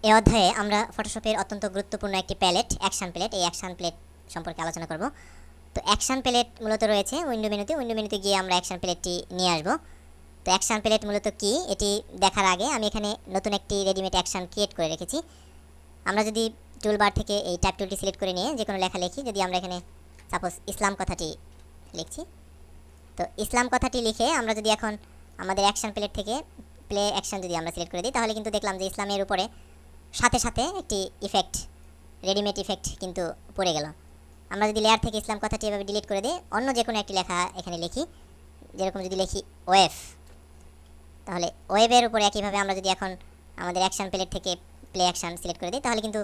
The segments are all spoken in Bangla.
এই অধ্যায়ে আমরা ফটোশপের অত্যন্ত গুরুত্বপূর্ণ একটি প্যালেট অ্যাকশন প্যালেট এই অ্যাকশন প্যালেট সম্পর্কে আলোচনা করব। তো অ্যাকশন প্যালেট মূলত রয়েছে উইন্ডো মেনুতে গিয়ে আমরা অ্যাকশন প্যালেটটি নিয়ে আসব। তো অ্যাকশন প্যালেট মূলত কি এটি দেখার আগে আমি এখানে নতুন একটি রেডিমেড অ্যাকশন ক্রিয়েট করে রেখেছি। আমরা যদি টুলবার থেকে এই ট্যাব টুলটি সিলেক্ট করে নিয়ে যে কোনো লেখা লিখি, যদি আমরা এখানে সাপোজ ইসলাম কথাটি লিখছি, তো ইসলাম কথাটি লিখে আমরা যদি এখন আমাদের অ্যাকশন প্যালেট থেকে প্লে অ্যাকশন যদি আমরা সিলেক্ট করে দিই, তাহলে কিন্তু দেখলাম যে ইসলামের উপরে সাথে সাথে একটি ইফেক্ট, রেডিমেড ইফেক্ট কিন্তু পড়ে গেল। আমরা যদি লেয়ার থেকে ইসলাম কথাটি এভাবে ডিলিট করে দিই, অন্য যে কোনো একটি লেখা এখানে লিখি, যেরকম যদি লিখি ওয়েব, তাহলে ওয়েবের উপরে একইভাবে আমরা যদি এখন আমাদের অ্যাকশন প্যালেট থেকে প্লে অ্যাকশন সিলেক্ট করে দিই, তাহলে কিন্তু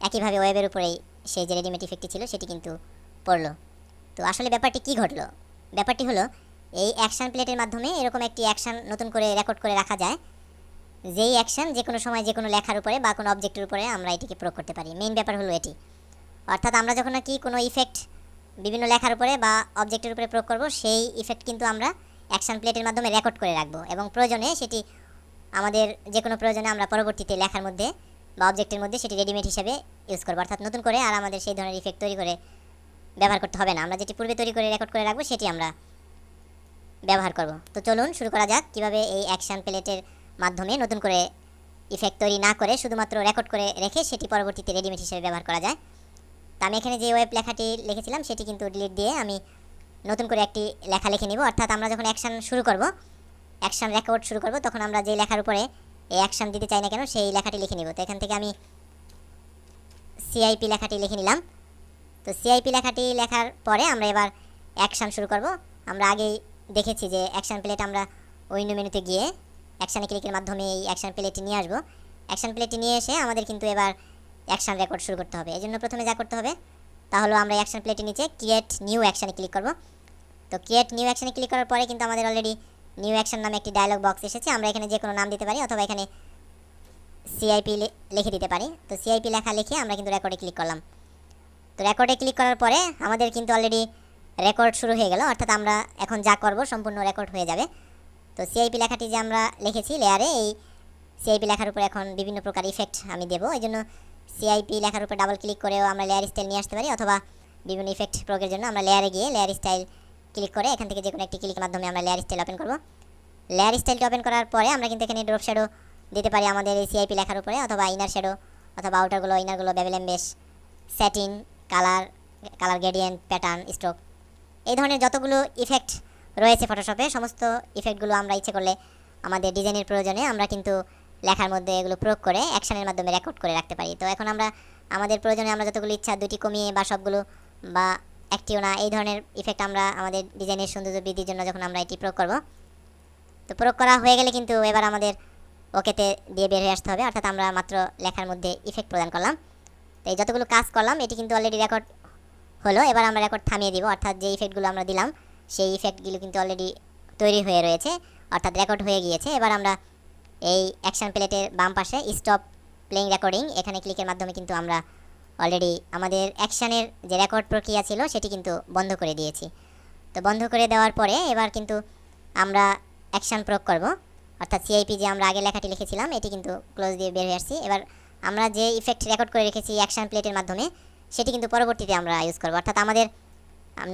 একইভাবে ওয়েবের উপরেই সেই যে রেডিমেড ইফেক্টটি ছিল সেটি কিন্তু পড়লো। তো আসলে ব্যাপারটি কী ঘটলো? ব্যাপারটি হলো এই অ্যাকশন প্লেটের মাধ্যমে এরকম একটি অ্যাকশন নতুন করে রেকর্ড করে রাখা যায়, যেই অ্যাকশন যে কোনো সময় যে কোনো লেখার উপরে বা কোনো অবজেক্টের উপরে আমরা এটিকে প্রয়োগ করতে পারি। মেইন ব্যাপার হলো এটি। অর্থাৎ আমরা যখন নাকি কোনো ইফেক্ট বিভিন্ন লেখার উপরে বা অবজেক্টের উপরে প্রয়োগ করব, সেই ইফেক্ট কিন্তু আমরা অ্যাকশন প্লেটের মাধ্যমে রেকর্ড করে রাখবো এবং প্রয়োজনে সেটি আমাদের যে কোনো প্রয়োজনে আমরা পরবর্তীতে লেখার মধ্যে বা অবজেক্টের মধ্যে সেটি রেডিমেড হিসেবে ইউজ করবো। অর্থাৎ নতুন করে আর আমাদের সেই ধরনের ইফেক্ট তৈরি করে ব্যবহার করতে হবে না। আমরা যেটি পূর্বে তৈরি করে রেকর্ড করে রাখবো সেটি আমরা ব্যবহার করব। তো চলুন শুরু করা যাক কীভাবে এই অ্যাকশন প্লেটের মাধ্যমে নতুন করে ইফেক্ট তৈরি না করে শুধুমাত্র রেকর্ড করে রেখে সেটি পরবর্তীতে রেডিমেড হিসেবে ব্যবহার করা যায়। তো আমি এখানে যে ওয়েব লেখাটি লিখেছিলাম সেটি কিন্তু ডিলিট দিয়ে আমি নতুন করে একটি লেখা লিখে নিব। অর্থাৎ আমরা যখন অ্যাকশন শুরু করব, অ্যাকশন রেকর্ড শুরু করব, তখন আমরা যে লেখার উপরে এই অ্যাকশন দিতে চাই না কেন সেই লেখাটি লিখে নিব। তো এখান থেকে আমি সিআইপি লেখাটি লিখে নিলাম। তো সিআইপি লেখাটি লেখার পরে আমরা এবার অ্যাকশন শুরু করব। আমরা আগেই দেখেছি যে অ্যাকশন প্লেট আমরা উইন্ডো মেনুতে গিয়ে অ্যাকশানে ক্লিকের মাধ্যমে এই অ্যাকশন প্লেটটি নিয়ে আসবো। অ্যাকশন প্লেটটি নিয়ে এসে আমাদের কিন্তু এবার অ্যাকশন রেকর্ড শুরু করতে হবে। এই জন্য প্রথমে যা করতে হবে তাহলে আমরা অ্যাকশন প্লেটের নিচে ক্রিয়েট নিউ অ্যাকশানে ক্লিক করব। তো ক্রিয়েট নিউ অ্যাকশানে ক্লিক করার পরে কিন্তু আমাদের অলরেডি নিউ অ্যাকশন নামে একটি ডায়লগ বক্স এসেছে। আমরা এখানে যে কোনো নাম দিতে পারি অথবা এখানে সিআইপি লিখে দিতে পারি। তো সিআইপি লেখা লিখে আমরা কিন্তু রেকর্ডে ক্লিক করলাম। তো রেকর্ডে ক্লিক করার পরে আমাদের কিন্তু অলরেডি রেকর্ড শুরু হয়ে গেল। অর্থাৎ আমরা এখন যা করব সম্পূর্ণ রেকর্ড হয়ে যাবে। তো সিআইপি লেখাটি যে আমরা লিখেছি লেয়ারে, এই সিআইপি লেখার উপরে এখন বিভিন্ন প্রকার ইফেক্ট আমি দেবো। এই জন্য সিআইপি লেখার উপর ডাবল ক্লিক করেও আমরা লেয়ার স্টাইল নিয়ে আসতে পারি, অথবা বিভিন্ন ইফেক্ট প্রয়োগের জন্য আমরা লেয়ারে গিয়ে লেয়ার স্টাইল ক্লিক করে এখান থেকে যে কোনো একটি ক্লিকের মাধ্যমে আমরা লেয়ার স্টাইল ওপেন করব। লেয়ার স্টাইলটি ওপেন করার পরে আমরা কিন্তু এখানে ড্রপ শ্যাডো দিতে পারি আমাদের এই সিআইপি লেখার উপরে, অথবা ইনার শ্যাডো অথবা ইনারগুলো bevel emboss, satin, colour gradient, pattern, stroke, এই ধরনের যতগুলো ইফেক্ট রয়েছে ফটোশপে সমস্ত ইফেক্টগুলো আমরা ইচ্ছে করলে আমাদের ডিজাইনের প্রয়োজনে আমরা কিন্তু লেখার মধ্যে এগুলো প্রয়োগ করে অ্যাকশনের মাধ্যমে রেকর্ড করে রাখতে পারি। তো এখন আমরা আমাদের প্রয়োজনে আমরা যতগুলো ইচ্ছা দুটি কমিয়ে বা সবগুলো বা একটিও না, এই ধরনের ইফেক্ট আমরা আমাদের ডিজাইনের সৌন্দর্য বৃদ্ধির জন্য যখন আমরা এটি প্রয়োগ করব, তো প্রয়োগ করা হয়ে গেলে কিন্তু এবার আমাদের ওকেতে দিয়ে বের হয়ে আসতে হবে। অর্থাৎ আমরা মাত্র লেখার মধ্যে ইফেক্ট প্রদান করলাম। তো এই যতগুলো কাজ করলাম এটি কিন্তু অলরেডি রেকর্ড হলো। এবার আমরা রেকর্ড থামিয়ে দিব। অর্থাৎ যে ইফেক্টগুলো আমরা দিলাম সেই ইফেক্টগুলো কিন্তু অলরেডি তৈরি হয়ে রয়েছে, অর্থাৎ রেকর্ড হয়ে গিয়েছে। এবার আমরা এই অ্যাকশন প্লেটের বাম পাশে স্টপ প্লেইং রেকর্ডিং, এখানে ক্লিকের মাধ্যমে কিন্তু আমরা অলরেডি আমাদের অ্যাকশানের যে রেকর্ড প্রক্রিয়া ছিল সেটি কিন্তু বন্ধ করে দিয়েছি। তো বন্ধ করে দেওয়ার পরে এবার কিন্তু আমরা অ্যাকশন প্রয়োগ করব। অর্থাৎ সিআইপি যে আমরা আগে লেখাটি লিখেছিলাম এটি কিন্তু ক্লোজ দিয়ে বের হয়ে আসছি। এবার আমরা যে ইফেক্ট রেকর্ড করে রেখেছি অ্যাকশন প্লেটের মাধ্যমে সেটি কিন্তু পরবর্তীতে আমরা ইউজ করব। অর্থাৎ আমাদের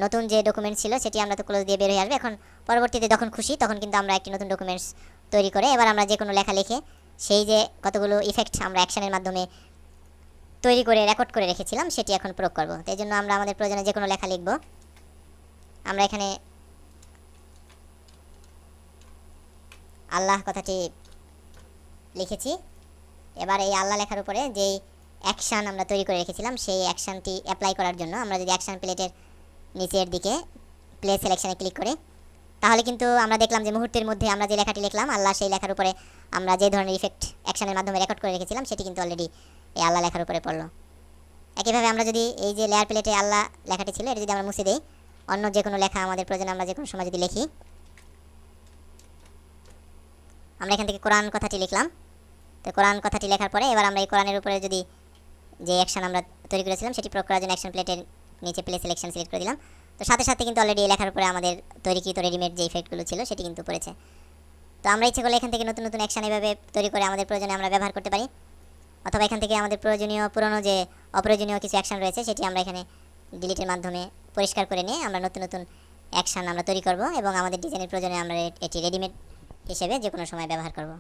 নতুন যে ডকুমেন্টস ছিল সেটি আমরা তো ক্লোজ দিয়ে বের হয়ে আসবে। এখন পরবর্তীতে যখন খুশি তখন কিন্তু আমরা একটি নতুন ডকুমেন্টস তৈরি করে এবার আমরা যে কোনো লেখা লিখে সেই যে কতগুলো ইফেক্ট আমরা অ্যাকশনের মাধ্যমে তৈরি করে রেকর্ড করে রেখেছিলাম সেটি এখন প্রয়োগ করব। তো এই জন্য আমরা আমাদের প্রয়োজনে যে কোনো লেখা লিখব। আমরা এখানে আল্লাহ কথাটি লিখেছি। এবার এই আল্লাহ লেখার উপরে যেই অ্যাকশান আমরা তৈরি করে রেখেছিলাম সেই অ্যাকশানটি অ্যাপ্লাই করার জন্য আমরা যদি অ্যাকশান প্লেটের নিচের দিকে প্লে সিলেকশানে ক্লিক করি, তাহলে কিন্তু আমরা দেখলাম যে মুহূর্তের মধ্যে আমরা যে লেখাটি লিখলাম আল্লাহ, সেই লেখার উপরে আমরা যে ধরনের ইফেক্ট অ্যাকশানের মাধ্যমে রেকর্ড করে রেখেছিলাম সেটি কিন্তু অলরেডি এই আল্লাহ লেখার উপরে পড়লো। একইভাবে আমরা যদি এই যে লেয়ার প্লেটে আল্লাহ লেখাটি ছিল এটা যদি আমরা মুছে দিই, অন্য যে কোনো লেখা আমাদের প্রয়োজনে আমরা যে কোনো সময় যদি লিখি, আমরা এখান থেকে কোরআন কথাটি লিখলাম। তো কোরআন কথাটি লেখার পরে এবার আমরা এই কোরআনের উপরে যদি যে অ্যাকশন আমরা তৈরি করেছিলাম সেটি প্রয়োগ করার জন্য অ্যাকশন প্লেটের নিচে প্লে সিলেকশন সিলেক্ট করে দিলাম। তো সাথে সাথে কিন্তু অলরেডি এই লেখার উপরে আমাদের তৈরিকৃত রেডিমেড যে ইফেক্টগুলো ছিল সেটি কিন্তু পড়েছে। তো আমরা ইচ্ছে করলে এখান থেকে নতুন নতুন অ্যাকশন এভাবে তৈরি করে আমাদের প্রয়োজনে আমরা ব্যবহার করতে পারি। অথবা এখান থেকে আমাদের প্রয়োজনীয় পুরনো যে অপ্রয়োজনীয় কিছু অ্যাকশন রয়েছে সেটি আমরা এখানে ডিলিটের মাধ্যমে পরিষ্কার করে নিয়ে আমরা নতুন নতুন অ্যাকশন আমরা তৈরি করব এবং আমাদের ডিজাইনের প্রয়োজনে আমরা এটি রেডিমেড হিসেবে যে কোনো সময় ব্যবহার করব।